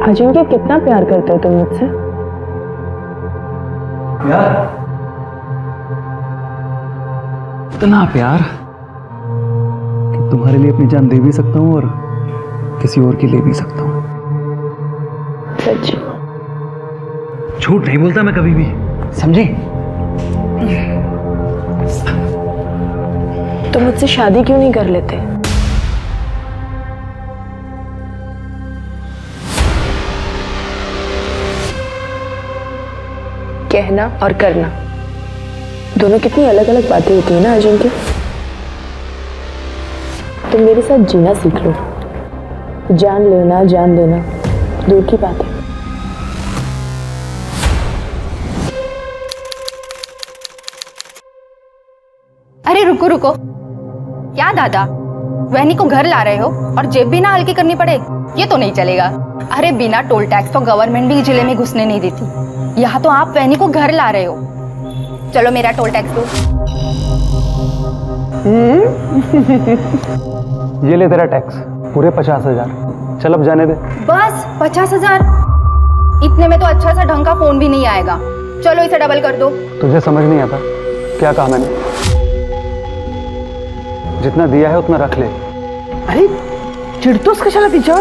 अजिंक्य, कितना प्यार करते हो तुम मुझसे? प्यार? इतना प्यार कि तुम्हारे लिए अपनी जान दे भी सकता हूँ और किसी और की ले भी सकता हूँ। सच? झूठ नहीं बोलता मैं कभी भी, समझी? तो मुझसे शादी क्यों नहीं कर लेते? कहना और करना दोनों कितनी अलग अलग बातें होती है ना अजिंक्य। तुम मेरे साथ जीना सीख लो। जान लेना जान देना दूर की बात है। अरे रुको रुको, क्या दादा, वहनी को घर ला रहे हो और जेब भी ना हल्की करनी पड़े? ये तो नहीं चलेगा। अरे बिना टोल टैक्स तो गवर्नमेंट भी जिले में घुसने नहीं देती। यहाँ तो आप वहनी को घर ला रहे हो। चलो मेरा टोल टैक्स दो। ये ले तेरा टैक्स, पूरे 50,000। चल अब जाने दे। बस 50,000? इतने में तो अच्छा सा ढंग का फोन भी नहीं आएगा। चलो इसे डबल कर दो। तुझे समझ नहीं आता क्या कहा मैंने? जितना दिया है उतना रख ले। अरे चिढ़ तो उसका चला पीछे।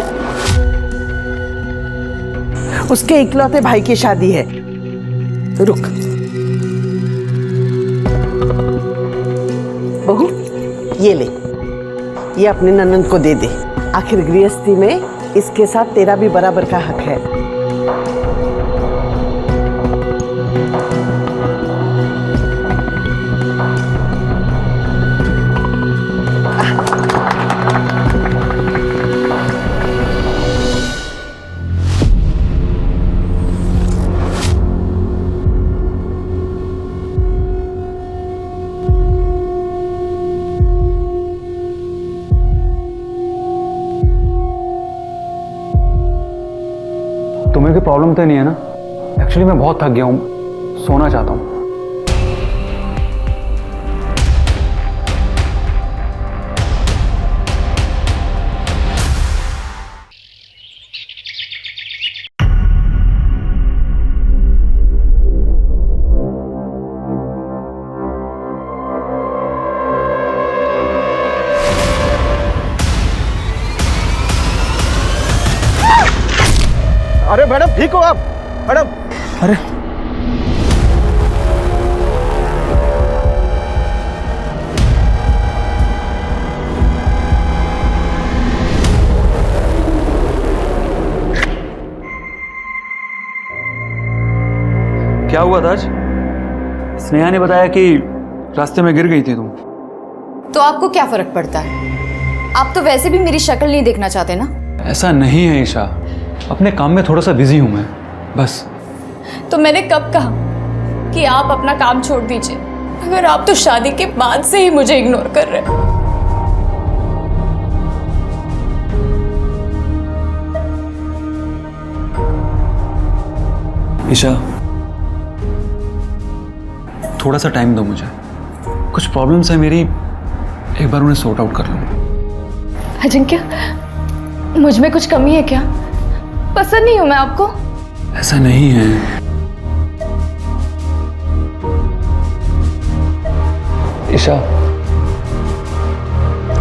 उसके इकलौते भाई की शादी है। रुक बहू, ये ले, ये अपने ननंद को दे दे। आखिर गृहस्थी में इसके साथ तेरा भी बराबर का हक है। तुम्हें कोई प्रॉब्लम तो नहीं है ना? एक्चुअली मैं बहुत थक गया हूँ, सोना चाहता हूँ। अरे मैडम ठीक हो आप? मैडम अरे क्या हुआ था आज? स्नेहा ने बताया कि रास्ते में गिर गई थी तुम। तो आपको क्या फर्क पड़ता है? आप तो वैसे भी मेरी शक्ल नहीं देखना चाहते ना। ऐसा नहीं है ईशा, अपने काम में थोड़ा सा बिजी हूं मैं, बस। तो मैंने कब कहा कि आप अपना काम छोड़ दीजिए? अगर आप तो शादी के बाद से ही मुझे इग्नोर कर रहे हो। ईशा, थोड़ा सा टाइम दो मुझे, कुछ प्रॉब्लम्स है मेरी, एक बार उन्हें सॉर्ट आउट कर लूं। अजिंक्य, मुझ में कुछ कमी है क्या? पसंद नहीं हूं मैं आपको? ऐसा नहीं है। ईशा,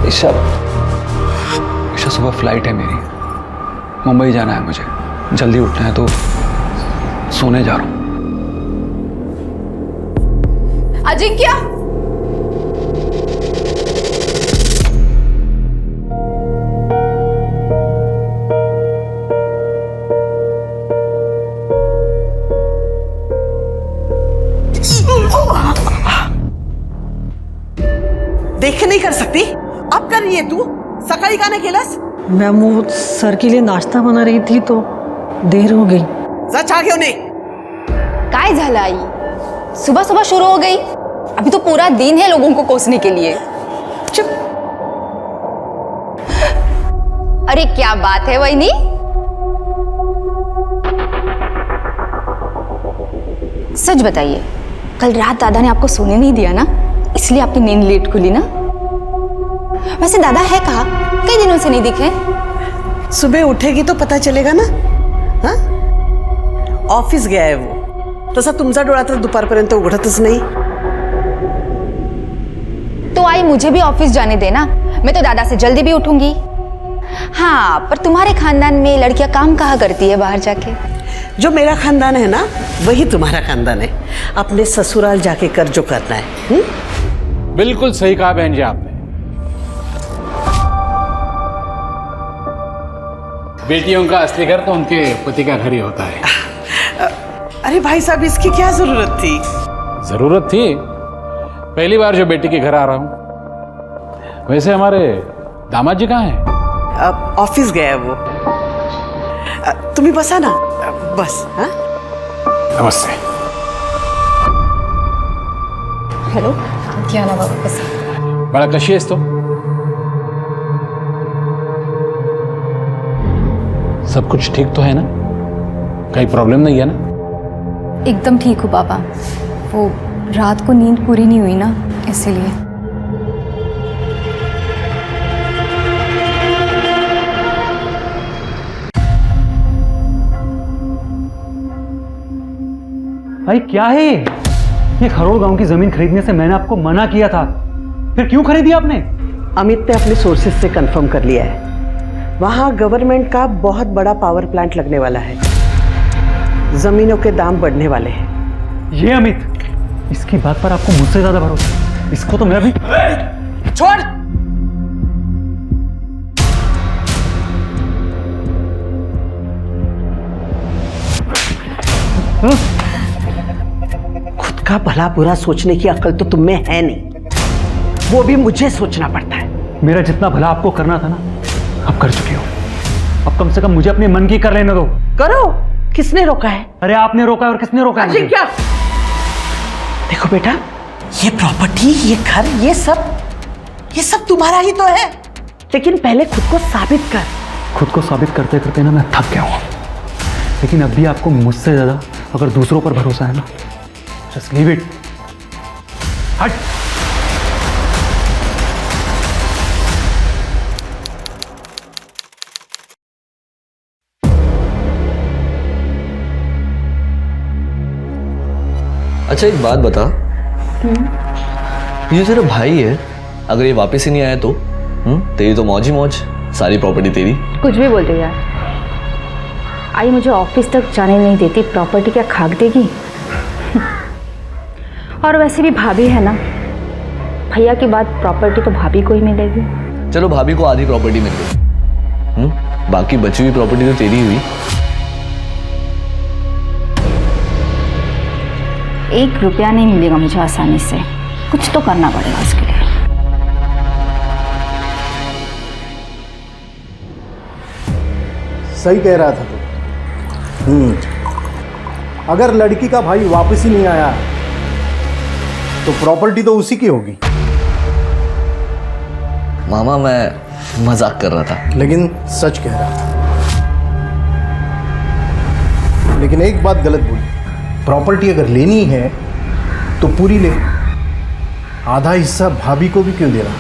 ईशा, ईशा, सुबह फ्लाइट है मेरी, मुंबई जाना है मुझे, जल्दी उठना है, तो सोने जा रहा हूं। अजिंक्य, देख नहीं कर सकती? अब कर रही है तू? सकाळी का नहीं केलंस? मैम वो सर के लिए नाश्ता बना रही थी तो देर हो गई। जा चहा घेऊन ये। काय झालं आई? सुबह सुबह शुरू हो गई? अभी तो पूरा दिन है लोगों को कोसने के लिए। चुप। अरे क्या बात है वहीनी? सच बताइए, कल रात दादा ने आपको सोने नहीं दिया ना, इसलिए आपकी नींद लेट खुली ना? वैसे दादा है कहाँ? कई दिनों से नहीं दिखे। सुबह उठेगी तो पता चलेगा ना। हा? ऑफिस गया आहे वो, तसा तुमचा डोळा तर दुपारपर्यंत उघडतच नाही. तो आई मुझे भी ऑफिस जाने देना, मैं तो दादा से जल्दी भी उठूंगी. हाँ, पर तुम्हारे खानदान में लड़कियां काम कहाँ करती है बाहर जाके? जो मेरा खानदान है ना, वही तुम्हारा खानदान है. अपने ससुराल जाके कर जो करना है. बिल्कुल सही कहा बहन जी आपने. बेटियों का असली घर तो उनके पति का घर ही होता है. अरे भाई साहब, इसकी क्या जरूरत थी? जरूरत थी. पहली बार जो बेटी के घर आ रहा हूं. वैसे हमारे दामाद जी कहाँ हैं? ऑफिस गया है वो. तुम्ही बसा ना. बस. हाँ, नमस्ते. हेलो, क्या नाम वापस? बड़ा कशी आहेस तो? सब कुछ ठीक तो है ना? कहीं प्रॉब्लम नहीं है ना? एकदम ठीक हूँ पापा. वो रात को नींद पूरी नहीं हुई ना, इसीलिए. भाई क्या है ये खरोड़ गांव की जमीन खरीदने से मैंने आपको मना किया था, फिर क्यों खरीदी आपने? अमित ने अपने सोर्सेज से कंफर्म कर लिया है. वहां गवर्नमेंट का बहुत बड़ा पावर प्लांट लगने वाला है. जमीनों के दाम बढ़ने वाले हैं. ये अमित, इसकी बात पर आपको मुझसे ज्यादा भरोसा है. इसको तो मैं भी. छोड़. खुद का भला बुरा सोचने की अकल तो तुम में है नहीं, वो भी मुझे सोचना पड़ता है. मेरा जितना भला आपको करना था ना, अब कर चुके हो. अब कम से कम मुझे अपने मन की कर लेने दो. करो. किसने रोका है? अरे आपने रोका है. और किसने रोका है? अजय क्या? देखो बेटा, ये प्रॉपर्टी, ये घर, ये सब तुम्हारा ही तो है. लेकिन पहले खुद को साबित कर. खुद को साबित करते करते ना मैं थक गया हूं. लेकिन अब भी आपको मुझसे ज्यादा अगर दूसरों पर भरोसा है ना, जस्ट लीव इट. हट. अच्छा एक बात बता, ये तेरा भाई है, अगर ये वापस ही नहीं आया तो तेरी तो मौज ही मौज, सारी प्रॉपर्टी तेरी. कुछ भी बोलते हो यार. आई मुझे ऑफिस तक जाने नहीं देती, प्रॉपर्टी क्या खाक देगी? और वैसे भी भाभी है ना, भैया के बाद प्रॉपर्टी तो भाभी को ही मिलेगी. चलो भाभी को आधी प्रॉपर्टी मिल गई, बाकी बची हुई प्रॉपर्टी तो तेरी हुई. 1 रुपया नहीं मिलेगा मुझे आसानी से. कुछ तो करना पड़ेगा उसके लिए. सही कह रहा था तू. अगर लड़की का भाई वापस ही नहीं आया तो प्रॉपर्टी तो उसी की होगी. मामा मैं मजाक कर रहा था. लेकिन सच कह रहा था. लेकिन एक बात गलत बोली. प्रॉपर्टी अगर लेनी है तो पूरी ले. आधा हिस्सा भाभी को भी क्यों दे रहा?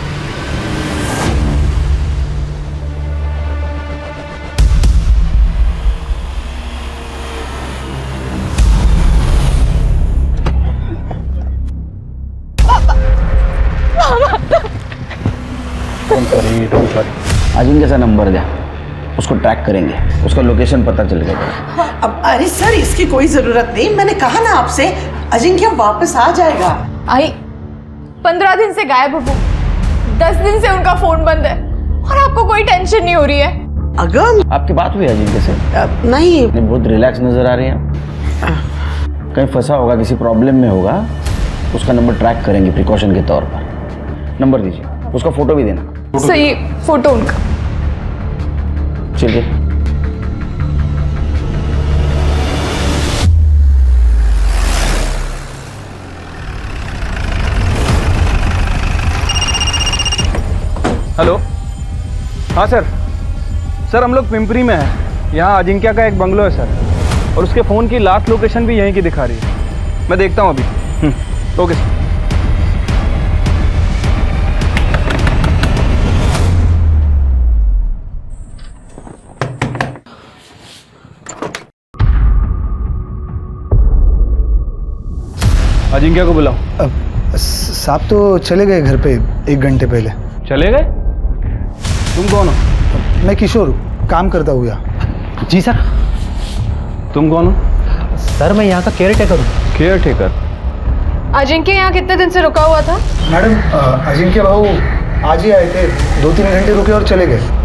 अजिंक्य का नंबर दे, उसको ट्रैक करेंगे, उसका लोकेशन पता चल गया. अब अरे सर, इसकी कोई जरूरत नहीं. मैंने कहा ना आपसे, अजिंक्य वापस आ जाएगा. आई 15 दिन से गायब हो, 10 दिन से उनका फोन बंद है और आपको कोई टेंशन नहीं हो रही है? अगम, आपकी बात हुई अजिंक्य से? नहीं. बहुत रिलैक्स नजर आ रही हैं. कहीं फंसा होगा, किसी प्रॉब्लम में होगा. उसका नंबर ट्रैक करेंगे प्रिकॉशन के तौर पर. नंबर दीजिए, उसका फोटो भी देना. सही फोटो उनका. चलिए. हेलो. हाँ सर. सर हम लोग पिंपरी में हैं. यहाँ अजिंक्य का एक बंगलो है सर, और उसके फ़ोन की लास्ट लोकेशन भी यहीं की दिखा रही है. मैं देखता हूँ अभी. Okay sir. अजिंक्य को बुलाओ। साहब तो चले गए घर पे 1 घंटे पहले। चले गए? तुम कौन हो? मैं किशोर काम करता हूँ यहाँ। जी सर। तुम कौन हो? सर मैं यहाँ का केयर टेकर हूँ। Caretaker? अजिंक्य यहाँ कितने दिन से रुका हुआ था? मैडम अजिंक्य भाऊ आज ही आए थे, 2-3 घंटे रुके और चले गए।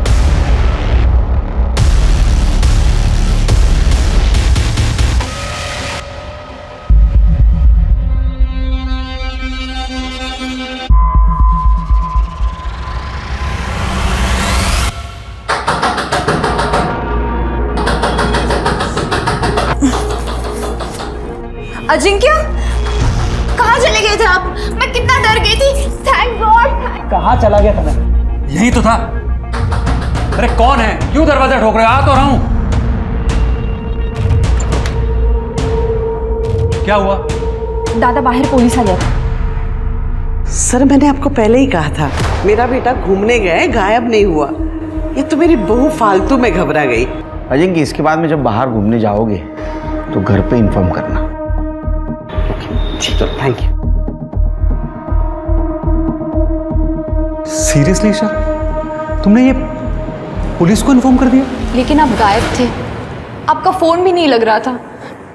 अजिंक्य कहाँ चले गए थे आप? मैं कितना डर गई थी। Thank God. कहाँ चला गया था मैं? यही तो था। अरे कौन है? क्यों दरवाजा ठोक रहे हो? आ तो रहा हूं। क्या हुआ? दादा बाहर पुलिस आ गया था। सर मैंने आपको पहले ही कहा था, मेरा बेटा घूमने गया, गायब नहीं हुआ। ये तो मेरी बहू फालतू में घबरा गई। अजिंक्य इसके बाद में जब बाहर घूमने जाओगे तो घर पे इन्फॉर्म करना। ठीक है, थैंक यू। सीरियसली ईशा, तुमने ये पुलिस को इन्फॉर्म कर दिया? लेकिन आप गायब थे, आपका फोन भी नहीं लग रहा था।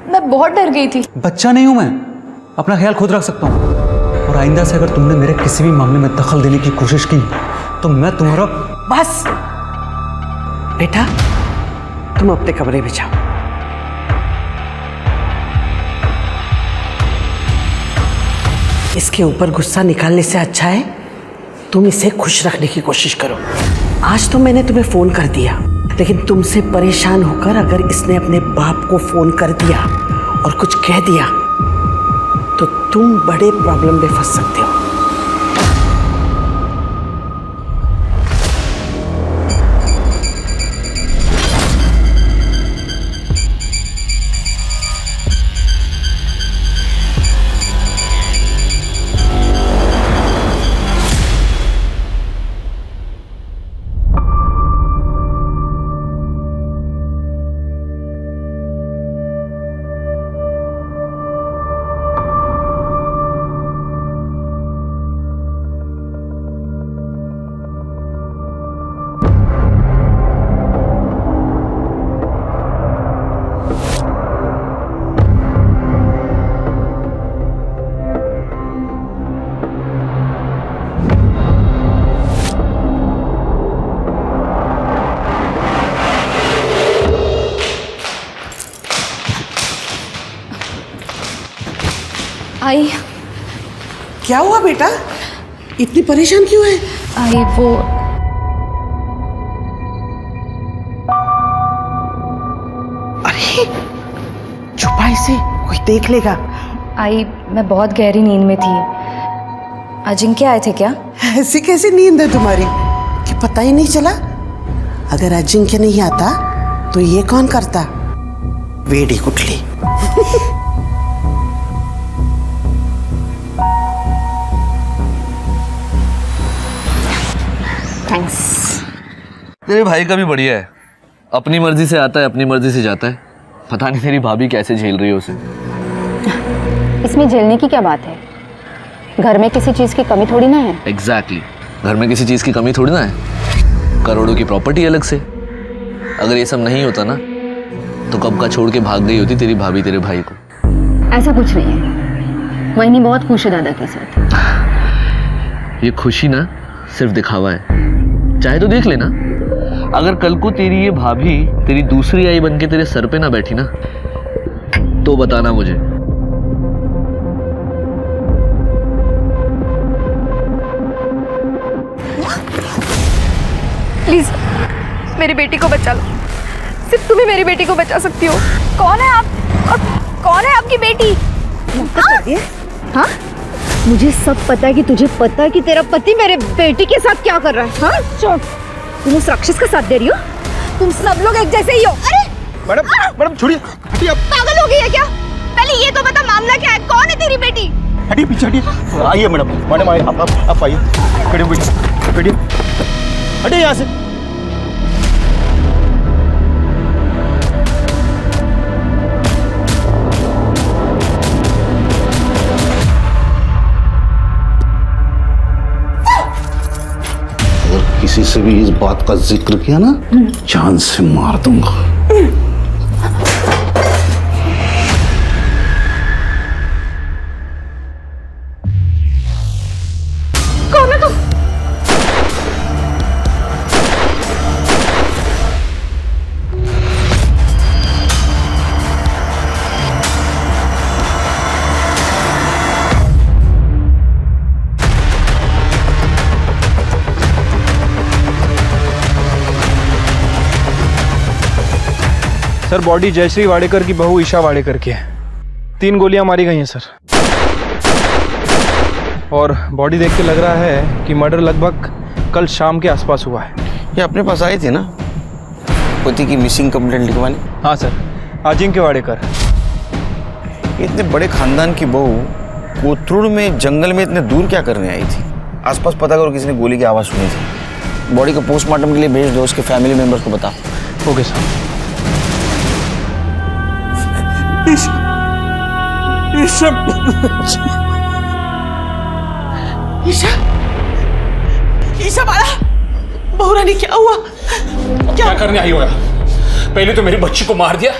मैं बहुत डर गई थी। बच्चा नहीं हूं मैं, अपना ख्याल खुद रख सकता हूं। और आइंदा से अगर तुमने मेरे किसी भी मामले में दखल देने की कोशिश की तो मैं तुम्हारा... बस बेटा, तुम अपने कमरे में जाओ। इसके ऊपर गुस्सा निकालने से अच्छा है तुम इसे खुश रखने की कोशिश करो। आज तो मैंने तुम्हें फोन कर दिया, लेकिन तुमसे परेशान होकर अगर इसने अपने बाप को फोन कर दिया और कुछ कह दिया तो तुम बड़े प्रॉब्लम में फंस सकते हो। आई। क्या हुआ बेटा, इतनी परेशान क्यों है? आई वो अरे छुपा इसे, कोई देख लेगा। आई मैं बहुत गहरी नींद में थी। अजिंक्य आए थे क्या? ऐसी कैसी नींद है तुम्हारी कि पता ही नहीं चला? अगर अजिंक्य नहीं आता तो ये कौन करता? वेड़ी कुटली। थैंक्स। तेरे भाई का भी बढ़िया है, अपनी मर्जी से आता है, अपनी मर्जी से जाता है। पता नहीं तेरी भाभी कैसे झेल रही है उसे। इसमें झेलने की क्या बात है? घर में किसी चीज की कमी थोड़ी ना है। एग्जैक्टली, घर में किसी चीज की कमी थोड़ी ना है। करोड़ों की प्रॉपर्टी अलग से। अगर ये सब नहीं होता ना तो कब का छोड़ के भाग गई होती तेरी भाभी तेरे भाई को। ऐसा कुछ नहीं है, वही बहुत खुश है दादा के साथ। ये खुशी ना सिर्फ दिखावा है, चाहे तो देख लेना। अगर कल को तेरी ये भाभी तेरी दूसरी आई बन के तेरे सर पे ना बैठी ना तो बताना मुझे। प्लीज मेरी बेटी को बचा लो। सिर्फ तुम ही मेरी बेटी को बचा सकती हो। कौन है आप और कौन है आपकी बेटी? हाँ, मुझे सब पता है कि तुझे पता है कि तेरा पति मेरे बेटी के साथ क्या कर रहा है। हाँ, चुप। तुम उस राक्षस का साथ दे रही हो? तुम सब लोग एक जैसे ही हो। अरे मैडम छोड़िए, हटिए। आप पागल हो गई है क्या? पहले ये तो बता मामला क्या है? कौन है तेरी बेटी? हटिए, पीछे हटिए। आइए मैडम, मैडम आइए, आप आइए। खड़े बैठिए, हटिए यहाँ से। बात का जिक्र किया ना, जान से मार दूंगा। कौन है तुम? सर बॉडी जयश्री वाडेकर की बहू ईशा वाडेकर की है। 3 गोलियां मारी गई हैं सर, और बॉडी देख के लग रहा है कि मर्डर लगभग कल शाम के आसपास हुआ है। ये अपने पास आए थे ना पति की मिसिंग कंप्लेंट लिखवाने? हाँ सर, अजिंक्य वाडेकर। इतने बड़े खानदान की बहू कोथरूड में जंगल में इतने दूर क्या करने आई थी? आसपास पता करो किसी ने गोली की आवाज़ सुनी थी। बॉडी को पोस्टमार्टम के लिए भेज दो, उसके फैमिली मेंबर्स को बताओ। Okay sir. ईशा ईशा ईशा बाला, बहुरानी क्या हुआ? क्या करने आई हो यार? पहले तो मेरी बच्ची को मार दिया,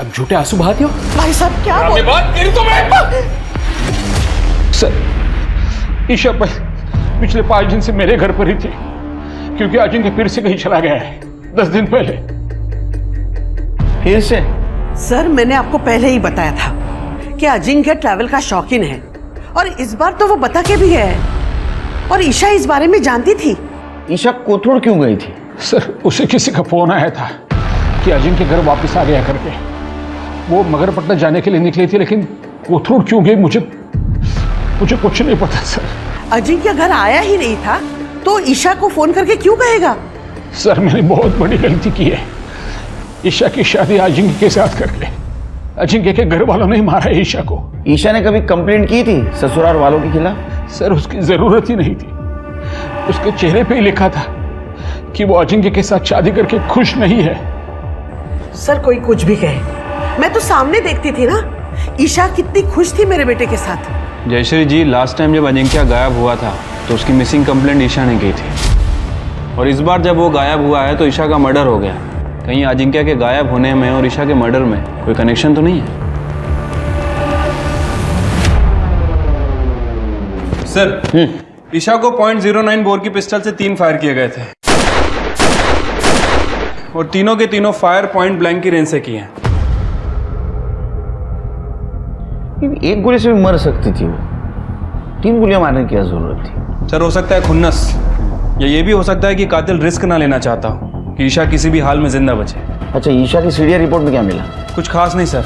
अब झूठे आंसू बहाती हो। भाई साहब क्या आपने बात करी तो मैं सर, ईशा पिछले 5 दिन से मेरे घर पर ही थी, क्योंकि अजिंक्य फिर से कहीं चला गया है 10 दिन पहले। फिर से? सर मैंने आपको पहले ही बताया था कि अजिंक्य ट्रैवल का शौकीन है, और इस बार तो वो बता के भी है, और ईशा इस बारे में जानती थी। ईशा कोथरूड क्यों गई थी? सर उसे किसी का फोन आया था कि अजिंक्य घर वापस आ गया करके। वो मगरपट्टा जाने के लिए निकली थी, लेकिन कोथरूड क्यों गई मुझे कुछ नहीं पता सर। अजिंक्य घर आया ही नहीं था तो ईशा को फोन करके क्यों कहेगा? सर मैंने बहुत बड़ी गलती की है। ईशा की शादी अजिंक्य के साथ करके अजिंक्य के घर वालों ने ही मारा है ईशा को। ईशा ने कभी कंप्लेंट की थी ससुराल वालों के खिलाफ? सर उसकी जरूरत ही नहीं थी, उसके चेहरे पे ही लिखा था कि वो अजिंक्य के साथ शादी करके खुश नहीं है। सर कोई कुछ भी कहे, मैं तो सामने देखती थी ना ईशा कितनी खुश थी मेरे बेटे के साथ। जयश्री जी, लास्ट टाइम जब अजिंक्य गायब हुआ था तो उसकी मिसिंग कंप्लेंट ईशा ने की थी, और इस बार जब वो गायब हुआ है तो ईशा का मर्डर हो गया। कहीं अजिंक्य के गायब होने में और ईशा के मर्डर में कोई कनेक्शन तो नहीं है? सर ईशा को .09 बोर की पिस्टल से 3 फायर किए गए थे, और तीनों के तीनों फायर पॉइंट ब्लैंक की रेंज से किए हैं। एक गोली से भी मर सकती थी वो, 3 गोलियां मारने की क्या जरूरत थी? सर हो सकता है खुन्नस, या ये भी हो सकता है कि कातिल रिस्क ना लेना चाहता हो कि ईशा किसी भी हाल में जिंदा बचे। अच्छा, ईशा की सीडीआर रिपोर्ट में क्या मिला? कुछ खास नहीं सर,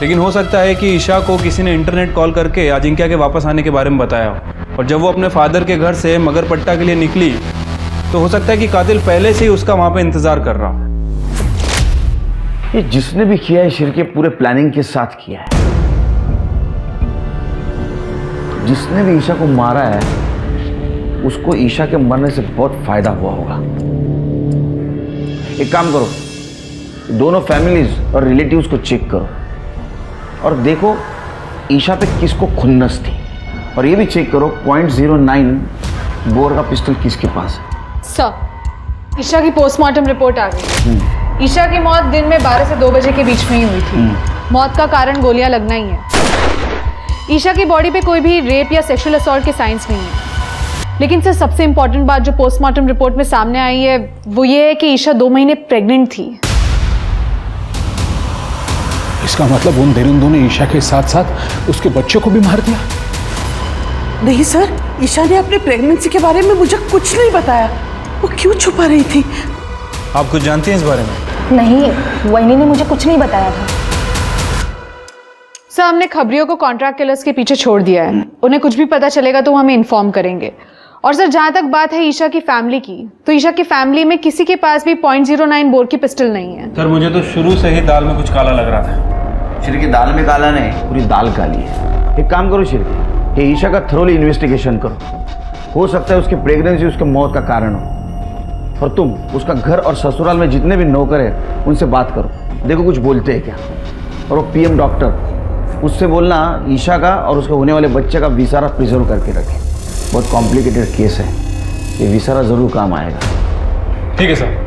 लेकिन हो सकता है कि ईशा को किसी ने इंटरनेट कॉल करके अजिंक्य के वापस आने के बारे में बताया हो, और जब वो अपने फादर के घर से मगरपट्टा के लिए निकली तो हो सकता है कि कातिल पहले से ही उसका वहां पे इंतजार कर रहा हो। ये जिसने भी किया है शिरके पूरे प्लानिंग के साथ किया है। जिसने भी ईशा को मारा है उसको ईशा के मरने से बहुत फायदा हुआ होगा। एक काम करो, दोनों फैमिलीज और रिलेटिव्स को चेक करो और देखो ईशा पे किसको खुन्नस थी, और ये भी चेक करो .09 बोर का पिस्टल किसके पास है। सर ईशा की पोस्टमार्टम रिपोर्ट आ गई। ईशा की मौत दिन में 12 से 2 बजे के बीच में ही हुई थी। मौत का कारण गोलियां लगना ही है। ईशा की बॉडी पे कोई भी रेप या सेक्सुअल असॉल्ट के साइंस नहीं है। लेकिन सर सबसे इंपॉर्टेंट बात जो पोस्टमार्टम रिपोर्ट में सामने आई है वो ये है कि ईशा 2 महीने प्रेग्नेंट थी। इसका मतलब उन देरिंदों ने ईशा के साथ साथ उसके बच्चों को भी मार दिया? नहीं सर, ईशा ने अपने प्रेगनेंसी के बारे में मुझे कुछ नहीं बताया। वो क्यों छुपा रही थी? आप कुछ जानती हैं इस बारे में? नहीं, वहीनी ने मुझे कुछ नहीं बताया था। सर हमने खबरियों को कॉन्ट्रैक्ट किलर्स के पीछे छोड़ दिया है। उन्हें कुछ भी पता चलेगा तो वो हमें इन्फॉर्म करेंगे। और सर जहाँ तक बात है ईशा की फैमिली की, तो ईशा की फैमिली में किसी के पास भी .09 बोर की पिस्टल नहीं है। सर मुझे तो शुरू से ही दाल में कुछ काला लग रहा था। शिरके दाल में काला नहीं, पूरी दाल काली है। एक काम करो शिरके, ये ईशा का थरोली इन्वेस्टिगेशन करो। हो सकता है उसकी प्रेगनेंसी उसके मौत का कारण हो, और तुम उसका घर और ससुराल में जितने भी नौकर हैं उनसे बात करो, देखो कुछ बोलते हैं क्या। और वो पीएम डॉक्टर, उससे बोलना ईशा का और उसके होने वाले बच्चे का विसारा प्रिजर्व करके रखे। बहुत कॉम्प्लिकेटेड केस है, ये विसारा ज़रूर काम आएगा। ठीक है सर।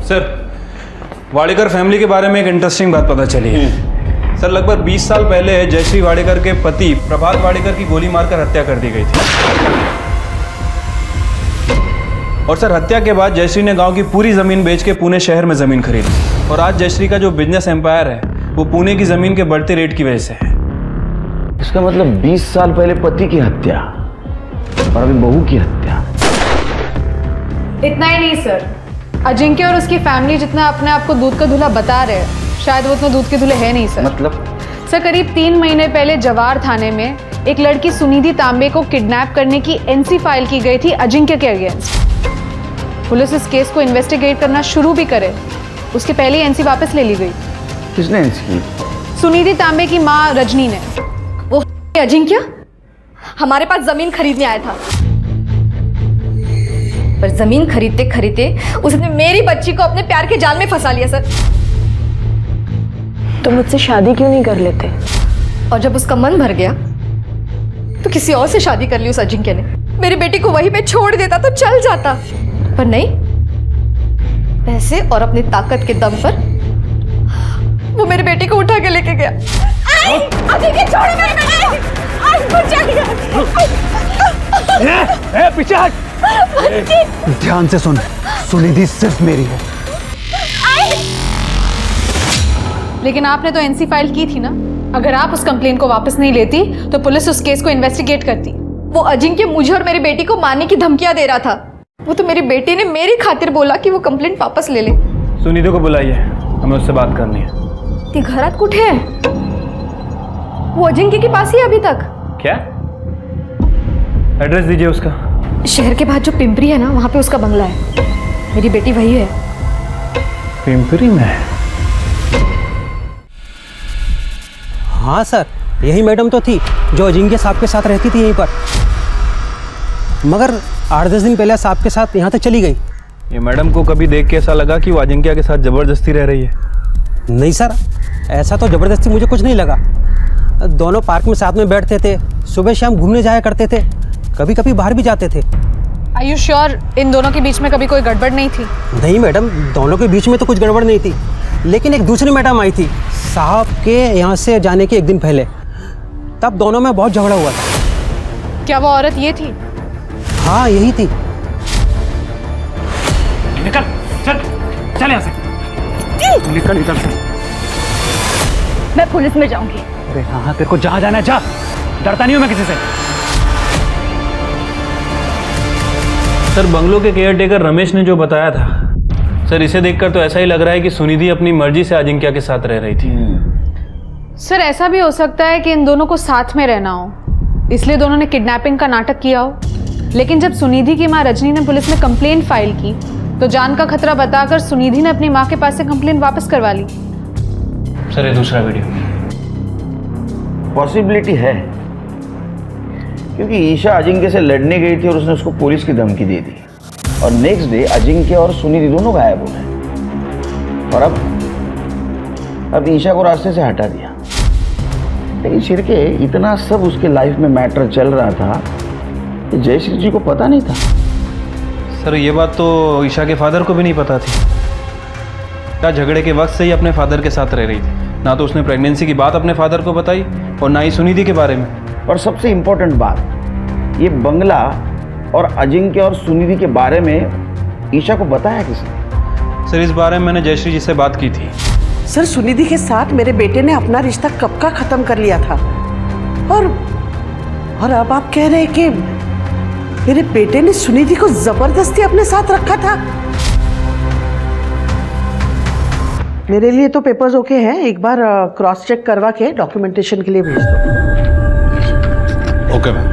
सर, वाडेकर फैमिली के बारे में एक इंटरेस्टिंग बात पता चली है। सर, लगभग 20 साल पहले जयश्री वाडेकर के पति प्रभात वाडेकर की गोली मारकर हत्या कर दी गई थी। और सर, हत्या के बाद जयश्री ने गांव की पूरी जमीन बेच के पुणे शहर में जमीन खरीदी। और आज जयश्री का जो बिजनेस एम्पायर है वो पुणे की जमीन के बढ़ते रेट की वजह से है। इसका मतलब 20 साल पहले पति की हत्या और अभी बहू की हत्या। इतना ही नहीं सर, अजिंक्य और उसकी फैमिली जितना अपने आप को दूध का दूल्हा बता रहे हैं, शायद वो उतना दूध के दूल्हे है नहीं सर। मतलब? सर, करीब 3 महीने पहले जवार थाने में एक लड़की सुनिधि तांबे को किडनैप करने की एनसी फाइल की गई थी अजिंक्य के अगेंस्ट। पुलिस इस केस को इन्वेस्टिगेट करना शुरू भी करे उसके पहले ही एनसी वापस ले ली गई। किसने एनसी की? सुनिधि तांबे की माँ रजनी ने। वो अजिंक्य हमारे पास जमीन खरीदने आया था, पर जमीन खरीदते खरीदते उसने मेरी बच्ची को अपने प्यार के जाल में फंसा लिया सर। तो मुझसे शादी क्यों नहीं कर लेते? और जब उसका मन भर गया तो किसी और से शादी कर ली उस अजिंक्य ने। मेरी बेटी को वहीं पे छोड़ देता तो चल जाता, पर नहीं, पैसे और अपनी ताकत के दम पर वो मेरी बेटी को उठा के लेके गया। अजिंक्य छोड़ मेरी बेटी। पीछे हट। ध्यान से सुन, सुनिधि सिर्फ मेरी है। लेकिन आपने तो एनसी फाइल की थी ना। अगर आप उस कंप्लेन को वापस नहीं लेती तो पुलिस उस केस को इन्वेस्टिगेट करती। वो अजिंक्य मुझे और मेरी बेटी को मारने की धमकियां दे रहा था। वो तो मेरी बेटी ने मेरी खातिर बोला कि वो कंप्लेंट वापस ले ले। सुनिधि को बुलाइए, हमें उससे बात करनी है। ती घरात कुठे है? वो अजिंक्य के पास ही अभी तक। क्या? एड्रेस दीजिए उसका। शहर के बाद जो पिंपरी है ना, वहां पे उसका बंगला है। मेरी बेटी वही है। पिंपरी में? हाँ सर, यही मैडम तो थी जो अजिंक्य साहब के साथ रहती थी यहीं पर, मगर 8-10 दिन पहले साहब के साथ यहाँ तक चली गई। ये मैडम को कभी देख के ऐसा लगा कि वो अजिंक्य के साथ जबरदस्ती रह रही है? नहीं सर, ऐसा तो जबरदस्ती मुझे कुछ नहीं लगा। दोनों पार्क में साथ में बैठते थे, सुबह शाम घूमने जाया करते थे, कभी कभी बाहर भी जाते थे। Are you sure इन दोनों के बीच में कभी कोई गड़बड़ नहीं थी? नहीं मैडम, दोनों के बीच में तो कुछ गड़बड़ नहीं थी, लेकिन एक दूसरी मैडम आई थी साहब के यहाँ से जाने के एक दिन पहले, तब दोनों में बहुत झगड़ा हुआ था। क्या वो औरत ये थी? हाँ, यही थी। निकल, चल यहाँ से। निकल इधर से। मैं पुलिस में जाऊंगी। अरे हाँ, तेरे को जहाँ जाना है जा, डरता नहीं हूँ मैं किसी से। सर, बंगलो के केयरटेकर रमेश ने जो बताया था, सर इसे देखकर तो ऐसा ही लग रहा है कि सुनिधि अपनी मर्जी से अजिंक्य के साथ रह रही थी। सर, ऐसा भी हो सकता है कि इन दोनों को साथ में रहना हो, इसलिए दोनों ने किडनैपिंग का नाटक किया हो। लेकिन जब सुनिधि की माँ रजनी ने पुलिस में कंप्लेंट फाइल की तो जान का खतरा बताकर सुनिधि ने अपनी माँ के पास से कंप्लेंट वापस करवा ली। सर, ये दूसरा वीडियो। पॉसिबिलिटी है, क्योंकि ईशा अजिंक्य से लड़ने गई थी और उसने उसको पुलिस की धमकी दे दी, और नेक्स्ट डे अजिंक्य और सुनिधि दोनों गायब हो गए, और अब ईशा को रास्ते से हटा दिया। लेकिन शिरके, इतना सब उसके लाइफ में मैटर चल रहा था कि जयश्री जी को पता नहीं था। सर, ये बात तो ईशा के फादर को भी नहीं पता थी। क्या झगड़े के वक्त से ही अपने फादर के साथ रह रही थी। ना तो उसने प्रेगनेंसी की बात अपने फादर को बताई और ना ही सुनिधि के बारे में। और सबसे इम्पोर्टेंट बात, ये बंगला और अजिंक्य और सुनिधि के बारे में ईशा को बताया किसने? सर, इस बारे में मैंने जयश्री जी से बात की थी। सर, सुनिधि के साथ मेरे बेटे ने अपना रिश्ता कब का खत्म कर लिया था, और अब आप कह रहे हैं कि मेरे बेटे ने सुनिधि को जबरदस्ती अपने साथ रखा था। मेरे लिए तो पेपर्स ओके हैं, एक बार क्रॉस चेक करवा के डॉक्यूमेंटेशन के लिए भेज दो। Okay ma'am.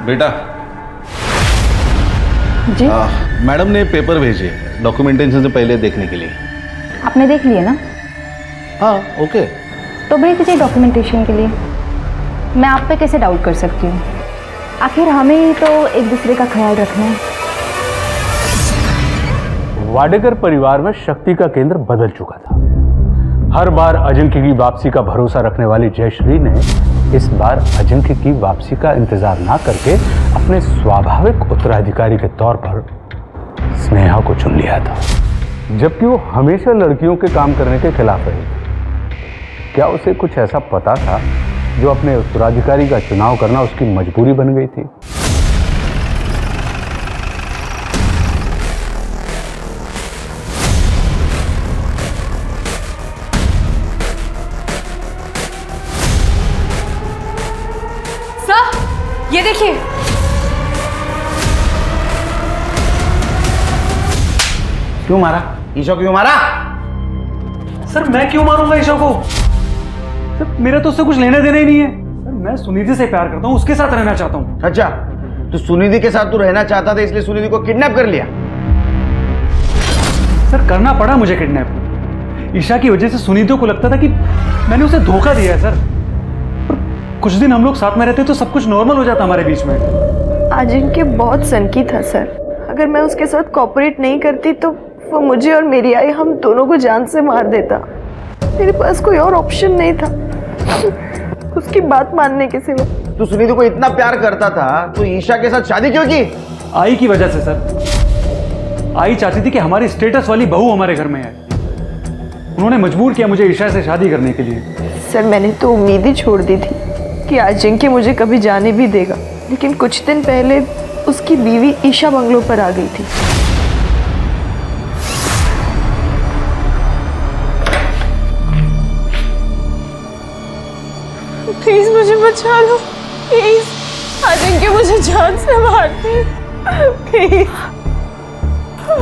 बेटा जी मैडम ने पेपर भेजे डॉक्यूमेंटेशन से पहले देखने के लिए। आपने देख लिए ना? हाँ, ओके। तो भेज दीजिए डॉक्यूमेंटेशन के लिए। मैं आप पे कैसे डाउट कर सकती हूँ? आखिर हमें ही तो एक दूसरे का ख्याल रखना है। वाडेकर परिवार में शक्ति का केंद्र बदल चुका था। हर बार अजिंक्य की वापसी का भरोसा रखने वाली जयश्री ने इस बार अजिंक्य की वापसी का इंतजार ना करके अपने स्वाभाविक उत्तराधिकारी के तौर पर स्नेहा को चुन लिया था, जबकि वो हमेशा लड़कियों के काम करने के खिलाफ रही थी। क्या उसे कुछ ऐसा पता था जो अपने उत्तराधिकारी का चुनाव करना उसकी मजबूरी बन गई थी? सर ये देखिए, क्यों मारा ईशा को? क्यों मारा? सर मैं क्यों मारूंगा ईशा को? सर मेरा तो उससे कुछ लेना देना ही नहीं है। सर मैं सुनिधि से प्यार करता हूँ, उसके साथ रहना चाहता हूँ। अच्छा, तो सुनिधि के साथ तू रहना चाहता था इसलिए सुनिधि को किडनैप कर लिया? सर करना पड़ा मुझे किडनैप। ईशा की वजह से सुनिधि को लगता था कि मैंने उसे धोखा दिया है। सर पर कुछ दिन हम लोग साथ में रहते तो सब कुछ नॉर्मल हो जाता हमारे बीच में। अजिंक्य बहुत सनकी था सर। अगर मैं उसके साथ कोऑपरेट नहीं करती तो वो मुझे और मेरी आई हम दोनों को जान से मार देता। मेरे पास कोई और ऑप्शन नहीं था उसकी बात मानने के सिवा। तू सुनिधि को इतना प्यार करता था तो ईशा के साथ शादी क्यों की? आई की वजह से सर। आई चाहती थी कि हमारी स्टेटस वाली बहू हमारे घर में है। उन्होंने मजबूर किया मुझे ईशा से शादी करने के लिए। सर मैंने तो उम्मीद ही छोड़ दी थी कि अजिंक्य मुझे कभी जाने भी देगा, लेकिन कुछ दिन पहले उसकी बीवी ईशा बंगलों पर आ गई थी। प्लीज मुझे बचा लो, प्लीज। अजिंक्य मुझे जान से मारते, प्लीज।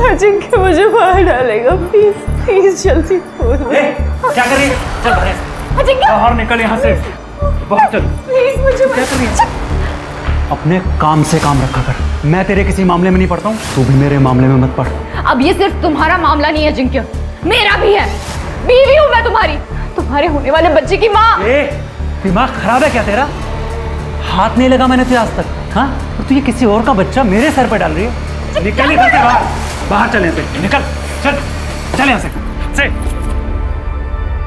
अजिंक्य मुझे मार डालेगा, प्लीज प्लीज जल्दी बोलो। क्या कर रही है? चल बाहर। अजिंक्य बाहर निकल यहाँ से। बाहर चल। प्लीज मुझे क्या कर रही है? अपने काम से काम रखा कर। मैं तेरे किसी मामले में नहीं पड़ता हूँ, तू भी मेरे मामले में मत पड़। अब ये सिर्फ तुम्हारा मामला नहीं है अजिंक्य, मेरा भी है। बीवी हूँ मैं तुम्हारी, तुम्हारे होने वाले बच्चे की माँ। दिमाग खराब है क्या तेरा? हाथ नहीं लगा मैंने तुझे आज तक। हाँ, और तू ये किसी और का बच्चा मेरे सर पे डाल रही है। निकल यहाँ से बाहर। बाहर चल यहाँ से, निकल। चल चल यहाँ से।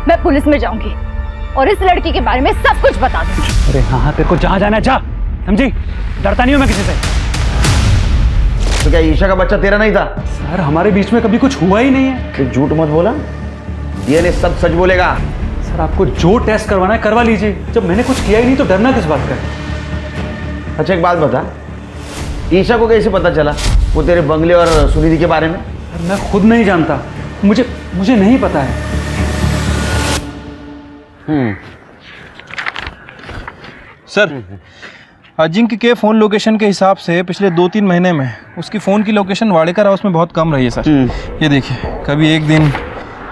मैं पुलिस में जाऊंगी और इस लड़की के बारे में सब कुछ बता दूंगी। अरे हाँ, तेरे को जहाँ जाना है जा, समझी? डरता नहीं हूँ मैं किसी से। तो क्या ईशा का बच्चा तेरा नहीं था? सर हमारे बीच में कभी कुछ हुआ ही नहीं है। तो झूठ मत बोला, डीएनए सब सच बोलेगा। सर आपको जो टेस्ट करवाना है करवा लीजिए, जब मैंने कुछ किया ही नहीं तो डरना किस बात का है? अच्छा एक बात बता, ईशा को कैसे पता चला वो तेरे बंगले और सुनिधि के बारे में? सर मैं खुद नहीं जानता, मुझे नहीं पता है। सर अजिंक्य के फ़ोन लोकेशन के हिसाब से पिछले 2-3 महीने में उसकी फ़ोन की लोकेशन वाडेकर हाउस में बहुत कम रही है सर। ये देखिए, कभी एक दिन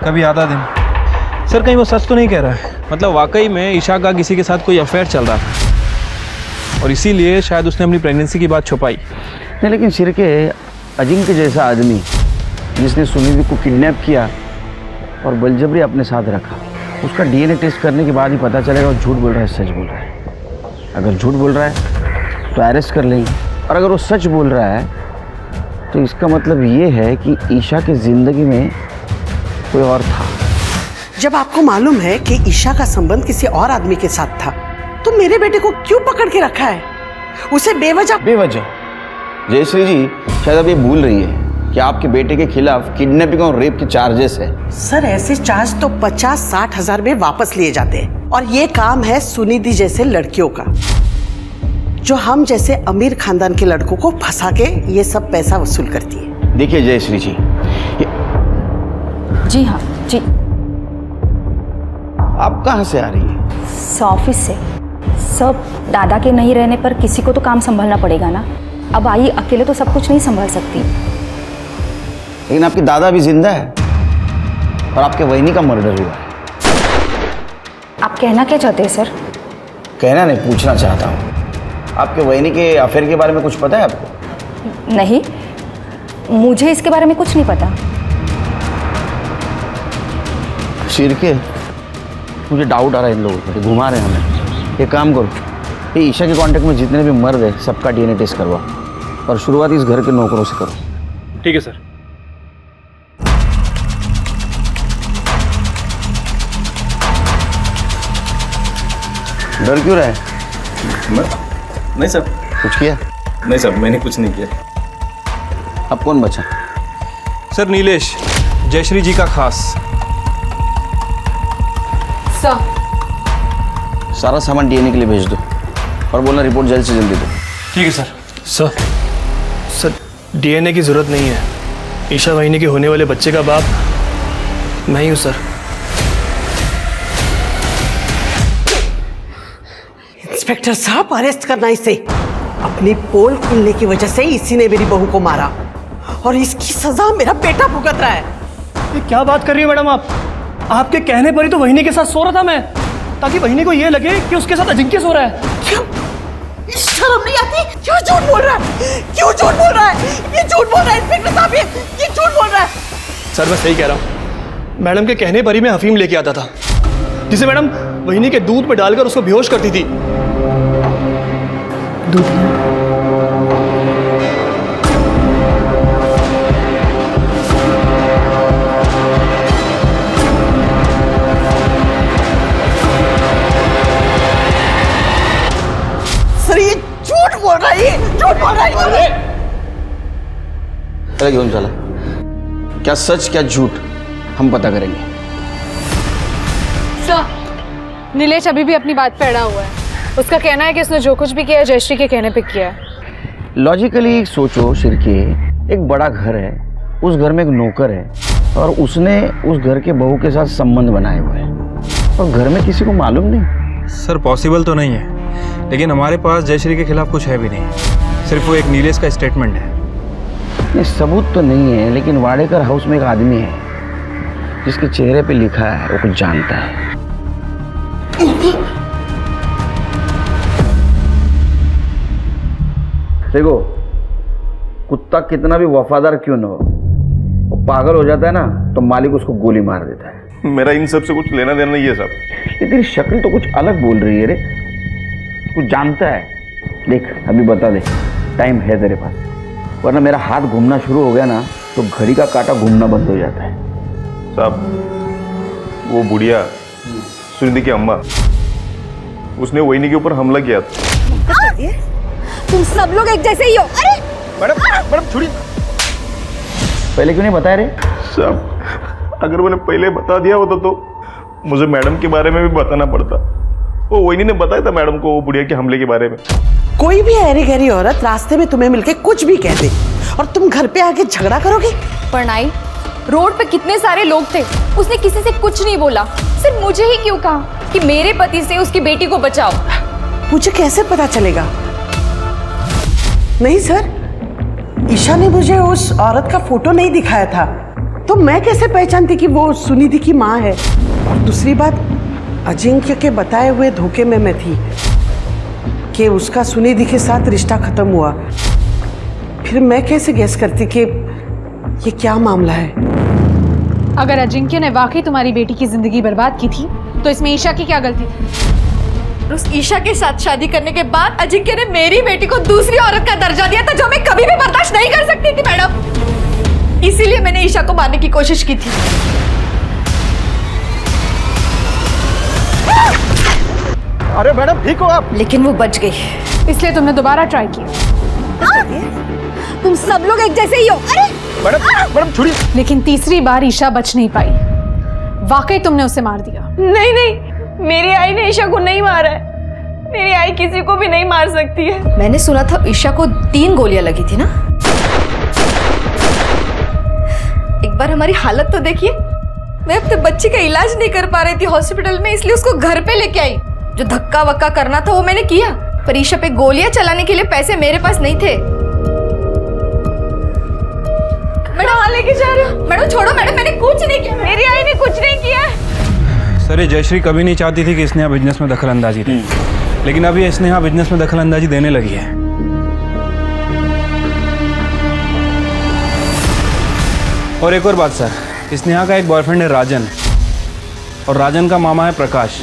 कभी आधा दिन। सर कहीं वो सच तो नहीं कह रहा है? मतलब वाकई में ईशा का किसी के साथ कोई अफेयर चल रहा था और इसीलिए शायद उसने अपनी प्रेगनेंसी की बात छुपाई। नहीं लेकिन सिरके, अजिंक्य जैसा आदमी जिसने सुनिधि को किडनैप किया और बलजबरी अपने साथ रखा, उसका डीएनए टेस्ट करने के बाद ही पता चलेगा वो झूठ बोल रहा है सच बोल रहा है। अगर झूठ बोल रहा है तो अरेस्ट कर लेंगे, और अगर वो सच बोल रहा है तो इसका मतलब ये है कि ईशा की ज़िंदगी में कोई और था। जब आपको मालूम है कि ईशा का संबंध किसी और आदमी के साथ था तो मेरे बेटे को क्यों पकड़ के रखा है? उसे बेवजह जयश्री जी शायद अब ये भूल रही है कि आपके बेटे के खिलाफ किडनैपिंग और रेप के चार्जेस है। सर ऐसे चार्ज तो 50-60 हजार में वापस लिए जाते हैं, और ये काम है सुनिधि जैसे लड़कियों का, जो हम जैसे अमीर खानदान के लड़कों को फंसा के ये सब पैसा वसूल करती है। देखिए जयश्री जी, जी हाँ जी। आप कहाँ से आ रही है? ऑफिस से। सब दादा के नहीं रहने पर किसी को तो काम संभालना पड़ेगा ना। अब आई अकेले तो सब कुछ नहीं संभाल सकती। लेकिन आपकी दादा भी जिंदा है और आपके वहिनी का मर्डर हुआ है। आप कहना क्या चाहते हैं सर? कहना नहीं, पूछना चाहता हूँ। आपके वहिनी के अफेयर के बारे में कुछ पता है आपको? नहीं, मुझे इसके बारे में कुछ नहीं पता। शिरके, मुझे डाउट आ रहा है इन लोगों पर, घुमा रहे हैं हमें। एक काम करो, ये ईशा के कांटेक्ट में जितने भी मर्द हैं सबका डीएनए टेस्ट करवाओ और शुरुआत इस घर के नौकरों से करो। ठीक है सर। डर क्यों रहा है? नहीं सर। कुछ किया? नहीं सर, मैंने कुछ नहीं किया। अब कौन बचा? सर नीलेश, जयश्री जी का खास। सर, सारा सामान डीएनए के लिए भेज दो और बोलना रिपोर्ट जल्द से जल्दी दो। ठीक है सर। सर डीएनए की जरूरत नहीं है। ईशा वाहिनी के होने वाले बच्चे का बाप मैं ही हूँ सर। इंस्पेक्टर साहब, अरेस्ट करना इसे। अपनी पोल खुलने की वजह से इसी ने मेरी बहू को मारा और इसकी सजा मेरा बेटा भुगत रहा है। ये क्या बात कर रही है मैडम आप? आपके कहने पर ही तो वहिनी के साथ सो रहा था मैं, ताकि वहिनी को ये लगे कि उसके साथ अजिंक्य सो रहा है। क्यों? शर्म नहीं आती? क्यों झूठ बोल रहा है? क्यों झूठ बोल रहा है? ये झूठ बोल रहा है इंस्पेक्टर साहब, ये झूठ बोल रहा है। सर मैं सही कह रहा हूँ। मैडम के कहने पर ही मैं अफीम लेके आता था, जिसे मैडम वहिनी के दूध में डालकर उसको बेहोश करती थी। दूध सर, ये झूठ बोल रहा है, ये झूठ बोल रहा है। अरे घेऊन चला, क्या सच क्या झूठ हम पता करेंगे। सर, नीलेश अभी भी अपनी बात पे अड़ा हुआ है। उसका कहना है कि उसने जो कुछ भी किया है जयश्री के कहने पे किया है। लॉजिकली सोचो शिरके, एक बड़ा घर है, उस घर में एक नौकर है और उसने उस घर के बहू के साथ संबंध बनाए हुए हैं और घर में किसी को मालूम नहीं। सर पॉसिबल तो नहीं है, लेकिन हमारे पास जयश्री के खिलाफ कुछ है भी नहीं। सिर्फ वो एक नीलेश का स्टेटमेंट है। नहीं, सबूत तो नहीं है, लेकिन वाडेकर हाउस में एक आदमी है जिसके चेहरे पे लिखा है वो कुछ जानता है। देखो, कुत्ता कितना भी वफादार क्यों न हो, वो पागल हो जाता है ना तो मालिक उसको गोली मार देता है। मेरा इन सब से कुछ लेना देना नहीं है साहब। ये तेरी शक्ल तो कुछ अलग बोल रही है रे, कुछ जानता है। देख अभी बता दे, टाइम है तेरे पास, वरना मेरा हाथ घूमना शुरू हो गया ना तो घड़ी का कांटा घूमना बंद हो जाता है। साहब वो बुढ़िया सुनिधि की अम्मा, उसने वहिनी के ऊपर हमला किया था। तुम सब लोग एक जैसे ही हो। अरे मैडम छोड़िए। पहले क्यों नहीं बताया रे? साहब अगर मैंने पहले बता दिया होता तो मुझे मैडम के बारे में भी बताना पड़ता। वो वहिनी ने बताया था मैडम को वो बुढ़िया के हमले के बारे में। कोई भी ऐरी गहरी औरत रास्ते में तुम्हें मिलके कुछ भी कह दे और तुम घर पे आके झगड़ा करोगे? परनाई, रोड पे कितने सारे लोग थे, उसने किसी से कुछ नहीं बोला, सिर्फ मुझे ही क्यों कहा कि मेरे पति से उसकी बेटी को बचाओ। मुझे कैसे पता चलेगा? नहीं सर, ईशा ने मुझे उस औरत का फोटो नहीं दिखाया था, तो मैं कैसे पहचानती कि वो सुनिधि की माँ है? और दूसरी बात, अजिंक्य के बताए हुए धोखे में मैं थी कि उसका सुनिधि के साथ रिश्ता खत्म हुआ। फिर मैं कैसे गेस करती कि ये क्या मामला है? अगर अजिंक्य ने वाकई तुम्हारी बेटी की जिंदगी बर्बाद की थी तो इसमें ईशा की क्या गलती थी? उस ईशा के साथ शादी करने के बाद अजिंक्य ने मेरी बेटी को दूसरी औरत का दर्जा दिया था, जो मैं कभी भी बर्दाश्त नहीं कर सकती थी मैडम। इसीलिए मैंने ईशा को मारने की कोशिश की थी। अरे मैडम ठीक हो आप? लेकिन वो बच गई, इसलिए तुमने दोबारा ट्राई किया। तुम सब लोग एक जैसे ही हो। अरे मैडम छोड़िए। लेकिन तीसरी बार ईशा बच नहीं पाई, वाकई तुमने उसे मार दिया। नहीं नहीं, मेरी आई ने ईशा को नहीं मारा है। मेरी आई किसी को भी नहीं मार सकती है। मैंने सुना था ईशा को 3 गोलियां लगी थी ना। एक बार हमारी हालत तो देखिए, मैं अपने बच्चे का इलाज नहीं कर पा रही थी हॉस्पिटल में, इसलिए उसको घर पे लेके आई। जो धक्का वक्का करना था वो मैंने किया, पर ईशा पे गोलियां चलाने के लिए पैसे मेरे पास नहीं थे। मैडम लेके जा रहे हो? मैडम छोड़ो मैडम, मैंने कुछ नहीं किया। मेरी आई ने कुछ नहीं किया। सर ये जयश्री कभी नहीं चाहती थी कि स्नेहा बिजनेस में दखल अंदाजी दे, लेकिन अब ये स्नेहा बिजनेस में दखल अंदाजी देने लगी है। और एक और बात सर, स्नेहा का एक बॉयफ्रेंड है राजन, और राजन का मामा है प्रकाश।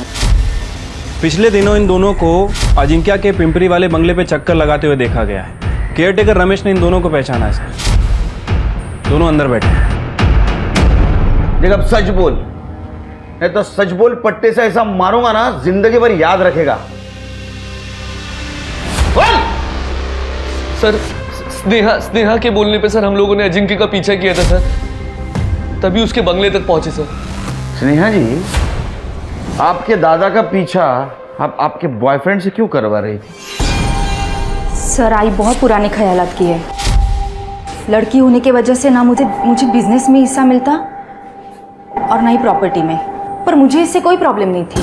पिछले दिनों इन दोनों को अजिंक्य के पिंपरी वाले बंगले पे चक्कर लगाते हुए देखा गया है। केयरटेकर रमेश ने इन दोनों को पहचाना है सर। दोनों अंदर बैठे हैं। देख अब सच बोल, नहीं तो सच बोल, पट्टे से ऐसा मारूंगा ना जिंदगी भर याद रखेगा। सर स्नेहा के बोलने पे सर हम लोगों ने अजिंक्य का पीछा किया था सर, तभी उसके बंगले तक पहुंचे सर। स्नेहा जी, आपके दादा का पीछा आप आपके बॉयफ्रेंड से क्यों करवा रही थी? सर आई बहुत पुराने ख्यालात की है। लड़की होने की वजह से ना मुझे बिजनेस में हिस्सा मिलता और ना ही प्रॉपर्टी में, पर मुझे इससे कोई प्रॉब्लम नहीं थी।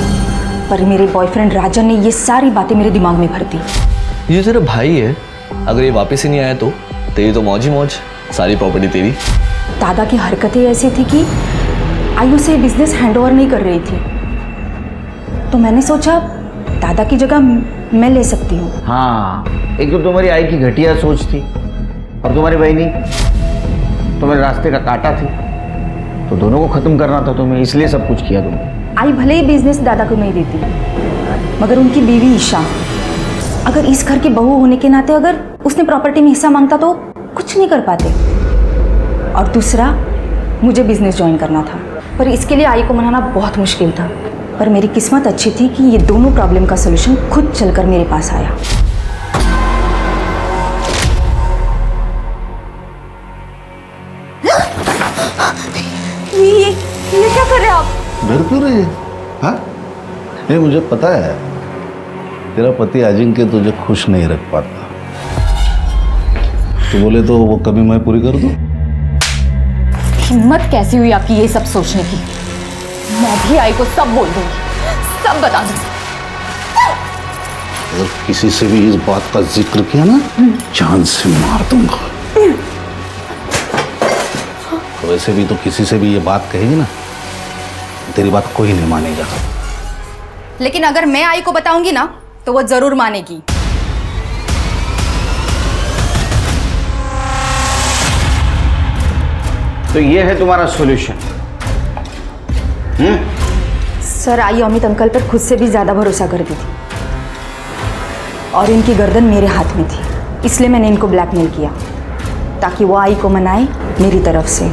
पर मेरे बॉयफ्रेंड राजन ने ये सारी बातें मेरे दिमाग में भर दी। ये तेरा भाई है, अगर ये वापस ही नहीं आया तो तेरी तो मौज ही मौज, सारी प्रॉपर्टी तेरी। दादा की हरकतें ऐसी थी कि आयु से बिजनेस हैंडओवर नहीं कर रही थी, तो मैंने सोचा दादा की जगह मैं ले सकती हूँ। हाँ, एक तो तुम्हारी आई की घटिया सोच थी और तुम्हारी बहनी तुम्हारे रास्ते का कांटा थी, तो दोनों को खत्म करना था तुम्हें, इसलिए सब कुछ किया तुमने। आई भले ही बिजनेस दादा को नहीं देती, मगर उनकी बीवी ईशा, अगर इस घर की बहू होने के नाते अगर उसने प्रॉपर्टी में हिस्सा मांगता तो कुछ नहीं कर पाते। और दूसरा, मुझे बिजनेस ज्वाइन करना था, पर इसके लिए आई को मनाना बहुत मुश्किल था। पर मेरी किस्मत अच्छी थी कि ये दोनों प्रॉब्लम का सलूशन खुद चलकर मेरे पास आया। ये क्या कर रहे हैं आप? डर क्यों रही है? हाँ, नहीं मुझे पता है तेरा पति अजिंक्य तुझे खुश नहीं रख पाता, तो बोले तो वो कभी मैं पूरी कर दूं। हिम्मत कैसी हुई आपकी ये सब सोचने की? मैं भी आई को सब बोल दूंगी, सब बता दूंगी। अगर किसी से भी इस बात का जिक्र किया ना, जान से मार दूंगा। वैसे भी तो किसी से भी ये बात कहेगी ना, तेरी बात कोई नहीं मानेगा। लेकिन अगर मैं आई को बताऊंगी ना, तो वो जरूर मानेगी। तो ये है तुम्हारा सॉल्यूशन? सर, आई अमित अंकल पर खुद से भी ज्यादा भरोसा करती थी और इनकी गर्दन मेरे हाथ में थी, इसलिए मैंने इनको ब्लैकमेल किया ताकि वो आई को मनाए मेरी तरफ से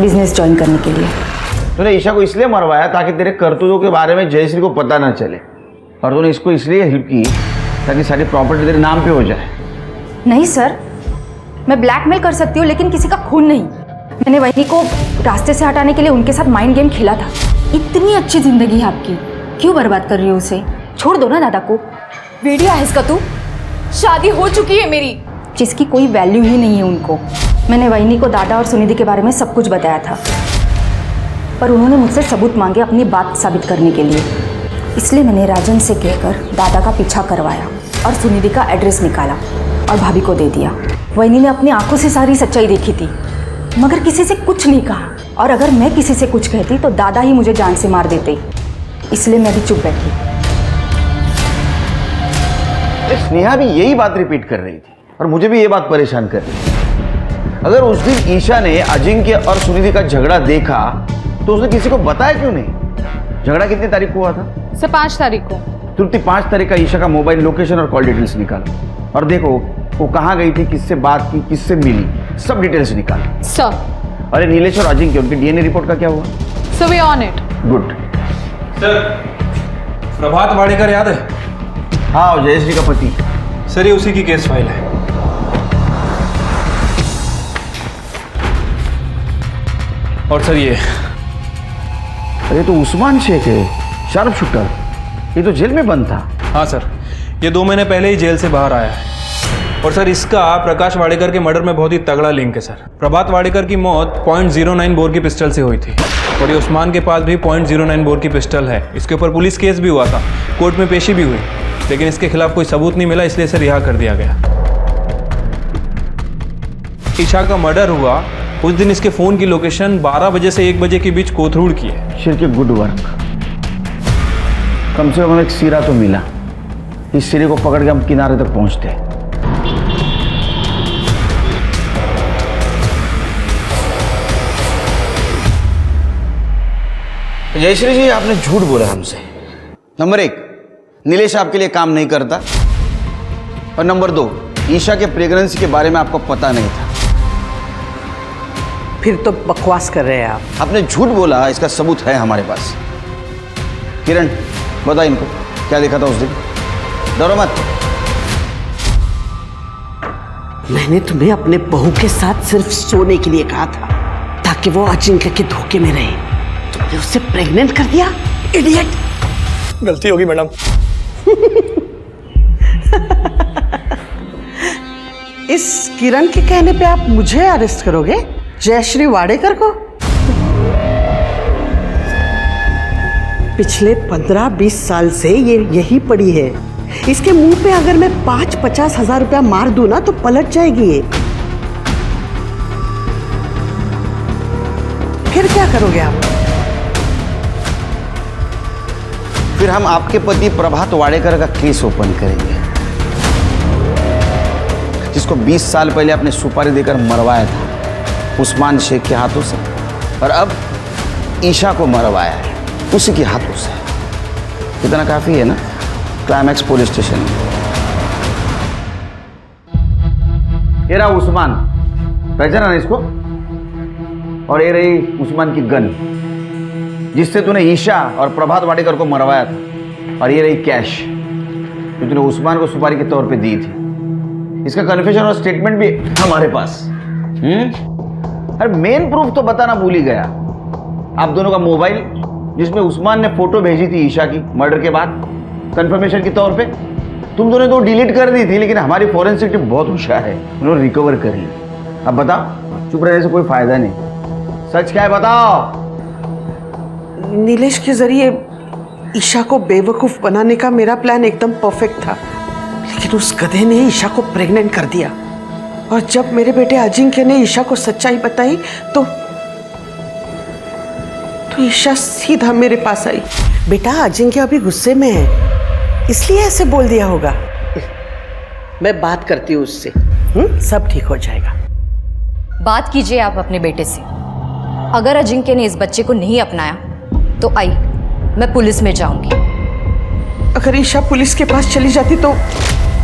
बिजनेस ज्वाइन करने के लिए। तूने ईशा को इसलिए मरवाया ताकि तेरे करतूतों के बारे में जयश्री को पता ना चले, और तूने इसको इसलिए हेल्प की ताकि सारी प्रॉपर्टी तेरे नाम पे हो जाए। नहीं सर, मैं ब्लैकमेल कर सकती हूँ लेकिन किसी का खून नहीं। मैंने वही को रास्ते से हटाने के लिए उनके साथ माइंड गेम खेला था। इतनी अच्छी जिंदगी है आपकी, क्यों बर्बाद कर रही हो उसे? छोड़ दो ना दादा को। वेडिया है इसका तू? शादी हो चुकी है मेरी, जिसकी कोई वैल्यू ही नहीं है उनको। मैंने वहीनी को दादा और सुनिधि के बारे में सब कुछ बताया था, पर उन्होंने मुझसे सबूत मांगे अपनी बात साबित करने के लिए। इसलिए मैंने राजन से कहकर दादा का पीछा करवाया और सुनिधि का एड्रेस निकाला और भाभी को दे दिया। वहीनी ने अपनी आंखों से सारी सच्चाई देखी थी, मगर किसी से कुछ नहीं कहा, और अगर मैं किसी से कुछ कहती तो दादा ही मुझे जान से मार देते, इसलिए मैं भी चुप बैठी। स्नेहा भी यही बात रिपीट कर रही थी और मुझे भी ये बात परेशान कर रही थी। अगर उस दिन ईशा ने अजिंक्य और सुनिधि का झगड़ा देखा तो उसने किसी को बताया क्यों नहीं? झगड़ा कितनी तारीख को हुआ था? सर 5 तारीख को। तुरंत 5 तारीख का ईशा का मोबाइल लोकेशन और कॉल डिटेल्स निकालो और देखो वो कहाँ गई थी, किससे बात की, किससे मिली, सब डिटेल्स निकालो। सर। अरे नीलेश और अजिंक्य, उनके डीएनए रिपोर्ट का क्या हुआ? Sir we on it. Good. Sir, Prabhat Wadekar याद है? हाँ, जयश्री का पति। सर ये उसी की केस फाइल है। और सर ये, अरे तो उस्मान शेख है, शार्प शूटर, ये तो जेल में बंद था। हाँ सर, ये 2 महीने पहले ही जेल से बाहर आया है। और सर इसका प्रकाश वाडेकर के मर्डर में बहुत ही तगड़ा लिंक है सर। प्रभात वाडेकर की मौत .09 बोर की पिस्टल से हुई थी और ये उस्मान के पास भी .09 बोर की पिस्टल है। इसके ऊपर पुलिस केस भी हुआ था, कोर्ट में पेशी भी हुई, लेकिन इसके खिलाफ कोई सबूत नहीं मिला, इसलिए इसे रिहा कर दिया गया। ईशा का मर्डर हुआ उस दिन इसके फोन की लोकेशन 12 बजे से 1 बजे के बीच कोथरूड की है। शिरके गुड वर्क, कम से कम एक सिरा तो मिला। इस सिरे को पकड़ के हम किनारे तक पहुंचते हैं। जयश्री जी, आपने झूठ बोला हमसे। नंबर 1, नीलेश आपके लिए काम नहीं करता, और नंबर 2, ईशा के प्रेगनेंसी के बारे में आपको पता नहीं था। फिर तो बकवास कर रहे हैं आप। आपने झूठ बोला, इसका सबूत है हमारे पास। किरण, बता इनको क्या देखा था उस दिन। डरो मत। मैंने तुम्हें अपने बहू के साथ सिर्फ सोने के लिए कहा था ताकि वो अजिंक्य के धोखे में रहे। तुमने उससे प्रेग्नेंट कर दिया, इडियट। गलती होगी मैडम। इस किरण के कहने पे आप मुझे अरेस्ट करोगे, जयश्री वाडेकर को? पिछले 15-20 साल से ये यही पड़ी है। इसके मुंह पे अगर मैं 5-50 हजार रुपया मार दूं ना तो पलट जाएगी ये। फिर क्या करोगे आप? फिर हम आपके पति प्रभात वाडेकर का केस ओपन करेंगे, जिसको 20 साल पहले आपने सुपारी देकर मरवाया था उस्मान शेख के हाथों से, और अब ईशा को मरवाया है उसी के हाथों से। इतना काफी है ना? क्लाइमैक्स पुलिस स्टेशन में। ये रहा उस्मान, पहचाना ना इसको? और ये रही उस्मान की गन जिससे तूने ईशा और प्रभात वाडेकर को मरवाया था, और ये रही कैश जो तूने उस्मान को सुपारी के तौर पे दी थी। इसका कन्फेशन और स्टेटमेंट भी हमारे पास। अरे मेन प्रूफ तो बताना भूल ही गया, आप दोनों का मोबाइल जिसमें उस्मान ने फोटो भेजी थी ईशा की मर्डर के बाद कंफर्मेशन के तौर पे। तुम दोनों तो डिलीट कर दी थी, लेकिन हमारी फॉरेंसिक टीम बहुत होशियार है, उन्होंने रिकवर कर ली। अब बताओ, चुप रहने से कोई फायदा नहीं, सच क्या है बताओ। नीलेश के जरिए ईशा को बेवकूफ बनाने का मेरा प्लान एकदम परफेक्ट था, लेकिन उस गधे ने ईशा को प्रेग्नेंट कर दिया। और जब मेरे बेटे अजिंक्य ने ईशा को सच्चाई बताई तो ईशा सीधा मेरे पास आई। बेटा अजिंक्य अभी गुस्से में है, इसलिए ऐसे बोल दिया होगा। मैं बात करती हूँ उससे, सब ठीक हो जाएगा। बात कीजिए आप अपने बेटे से। अगर अजिंक्य ने इस बच्चे को नहीं अपनाया तो आई, मैं पुलिस में जाऊंगी। अगर ईशा पुलिस के पास चली जाती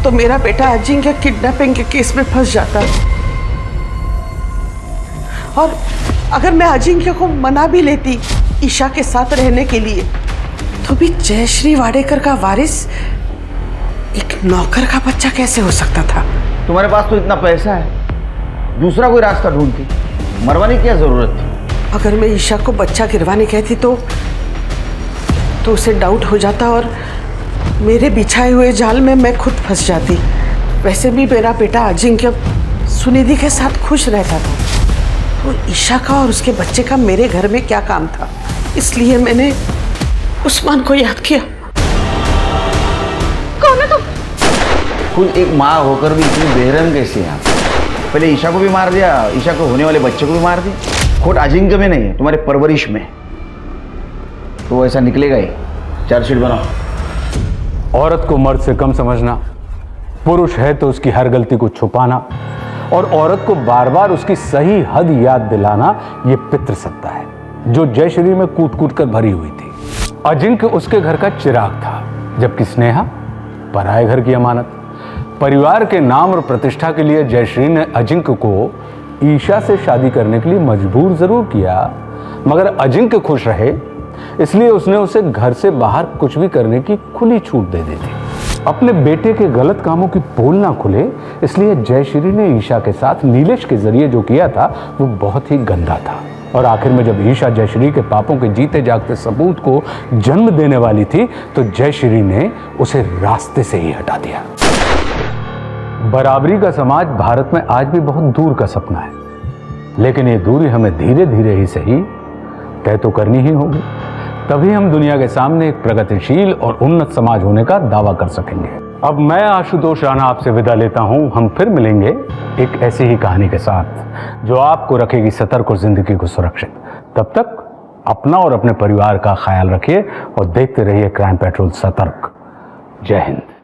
तो मेरा बेटा अजिंक्य किडनैपिंग के केस में फंस जाता। और अगर मैं अजिंक्य को मना भी लेती ईशा के साथ रहने के लिए, तो भी जयश्री वाडेकर का वारिस एक नौकर का बच्चा कैसे हो सकता था? तुम्हारे पास तो इतना पैसा है, दूसरा कोई रास्ता ढूंढती, मरवाने की क्या जरूरत थी? अगर मैं ईशा को बच्चा गिरवाने कहती तो उसे डाउट हो जाता और मेरे बिछाए हुए जाल में मैं खुद फंस जाती। वैसे भी मेरा बेटा अजिंक्य सुनिधि के साथ खुश रहता था, तो ईशा का और उसके बच्चे का मेरे घर में क्या काम था? इसलिए मैंने उस्मान को याद किया। कौन है तुम? खुद एक माँ होकर भी इतनी बेरहम कैसे हैं आप? पहले ईशा को भी मार दिया, ईशा को होने वाले बच्चे को भी मार दिया। खोट अजिंक्य में नहीं है, तुम्हारे परवरिश में। तो ऐसा निकलेगा ही। चार्जशीट बनाओ। औरत को मर्द से कम समझना, पुरुष है तो उसकी हर गलती को छुपाना, और औरत को बार बार उसकी सही हद याद दिलाना, ये पितृसत्ता है जो जयश्री में कूट कूट कर भरी हुई थी। अजिंक्य उसके घर का चिराग था, जबकि स्नेहा पराये घर की अमानत। परिवार के नाम और प्रतिष्ठा के लिए जयश्री ने अजिंक्य को ईशा से शादी करने के लिए मजबूर जरूर किया, मगर अजिंक्य खुश रहे इसलिए उसने उसे घर से बाहर कुछ भी करने की खुली छूट दे दी थी। अपने बेटे के गलत कामों की पोल ना खुले, इसलिए जयश्री ने ईशा के साथ नीलेश के जरिए जो किया था वो बहुत ही गंदा था। और आखिर में जब ईशा जयश्री के पापों के जीते जागते सबूत को जन्म देने वाली थी तो जयश्री ने उसे रास्ते से ही हटा दिया। बराबरी का समाज भारत में आज भी बहुत दूर का सपना है, लेकिन ये दूरी हमें धीरे धीरे ही सही तय तो करनी ही होगी, तभी हम दुनिया के सामने एक प्रगतिशील और उन्नत समाज होने का दावा कर सकेंगे। अब मैं आशुतोष राणा आपसे विदा लेता हूं। हम फिर मिलेंगे एक ऐसी ही कहानी के साथ जो आपको रखेगी सतर्क और जिंदगी को सुरक्षित। तब तक अपना और अपने परिवार का ख्याल रखिए और देखते रहिए क्राइम पेट्रोल सतर्क। जय हिंद।